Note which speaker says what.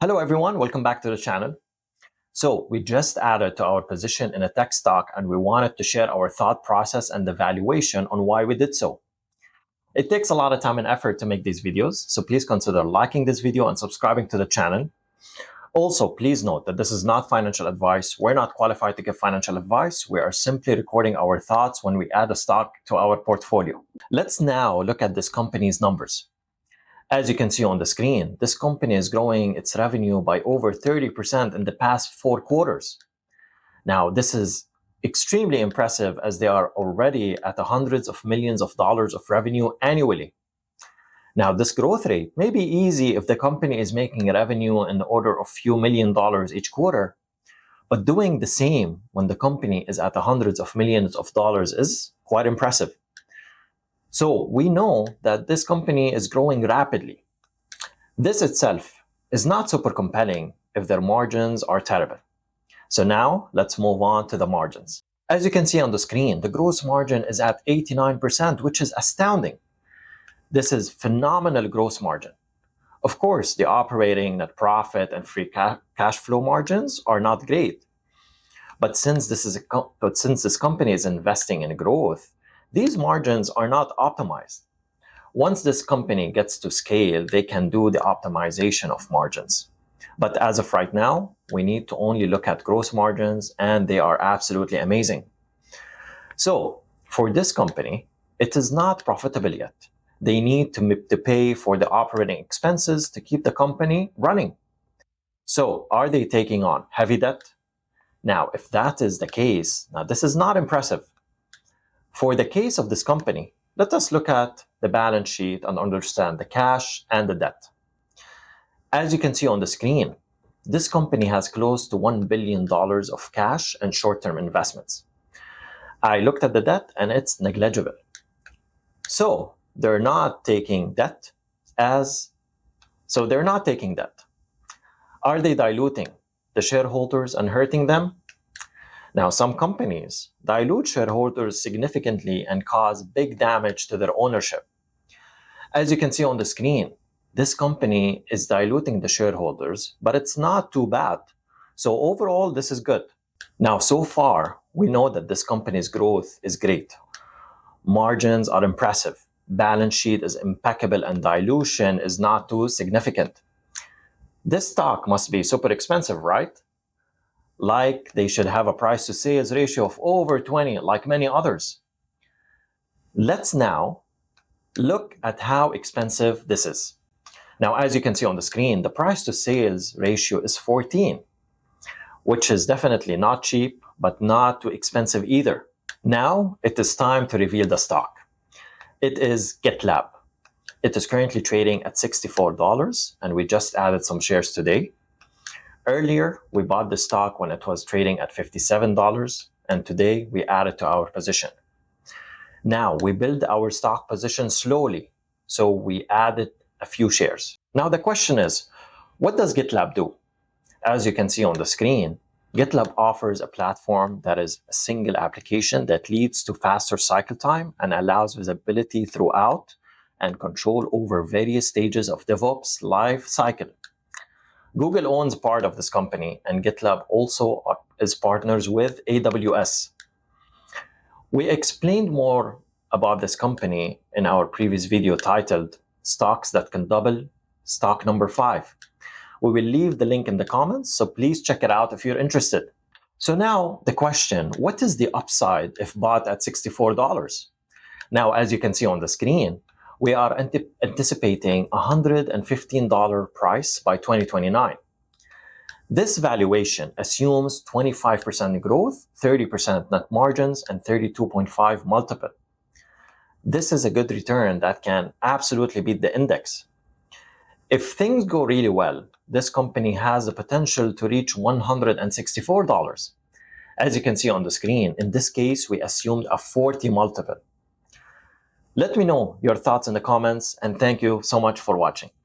Speaker 1: Hello everyone, welcome back to the channel. So we just added to our position in a tech stock and we wanted to share our thought process and the valuation on why we did so. It takes a lot of time and effort to make these videos, so please consider liking this video and subscribing to the channel. Also, please note that this is not financial advice. We're not qualified to give financial advice. We are simply recording our thoughts when we add a stock to our portfolio. Let's now look at this company's numbers. As you can see on the screen, this company is growing its revenue by over 30% in the past 4 quarters. Now, this is extremely impressive as they are already at the hundreds of millions of dollars of revenue annually. Now, this growth rate may be easy if the company is making revenue in the order of few million dollars each quarter, but doing the same when the company is at the hundreds of millions of dollars is quite impressive. So we know that this company is growing rapidly. This itself is not super compelling if their margins are terrible. So now let's move on to the margins. As you can see on the screen, the gross margin is at 89%, which is astounding. This is phenomenal gross margin. Of course, the operating net profit and free cash flow margins are not great. But since this company is investing in growth, these margins are not optimized. Once this company gets to scale, they can do the optimization of margins. But as of right now, we need to only look at gross margins, and they are absolutely amazing. So for this company, it is not profitable yet. They need to pay for the operating expenses to keep the company running. So are they taking on heavy debt? Now, if that is the case, now this is not impressive. For the case of this company, let us look at the balance sheet and understand the cash and the debt. As you can see on the screen, this company has close to $1 billion of cash and short-term investments. I looked at the debt and it's negligible. So they're not taking debt. Are they diluting the shareholders and hurting them? Now, some companies dilute shareholders significantly and cause big damage to their ownership. As you can see on the screen, this company is diluting the shareholders, but it's not too bad. So overall, this is good. Now, so far, we know that this company's growth is great. Margins are impressive. Balance sheet is impeccable and dilution is not too significant. This stock must be super expensive, right? Like they should have a price to sales ratio of over 20, like many others. Let's now look at how expensive this is. Now, as you can see on the screen, the price to sales ratio is 14, which is definitely not cheap, but not too expensive either. Now, it is time to reveal the stock. It is GitLab. It is currently trading at $64, and we just added some shares today. Earlier, we bought the stock when it was trading at $57, and today we added to our position. Now, we build our stock position slowly, so we added a few shares. Now, the question is, what does GitLab do? As you can see on the screen, GitLab offers a platform that is a single application that leads to faster cycle time and allows visibility throughout and control over various stages of DevOps life cycle. Google owns part of this company, and GitLab also is partners with AWS. We explained more about this company in our previous video titled Stocks That Can Double, stock number 5. We will leave the link in the comments, so please check it out if you're interested. So now the question, what is the upside if bought at $64? Now, as you can see on the screen, we are anticipating a $115 price by 2029. This valuation assumes 25% growth, 30% net margins, and 32.5 multiple. This is a good return that can absolutely beat the index. If things go really well, this company has the potential to reach $164. As you can see on the screen, in this case, we assumed a 40 multiple. Let me know your thoughts in the comments, and thank you so much for watching.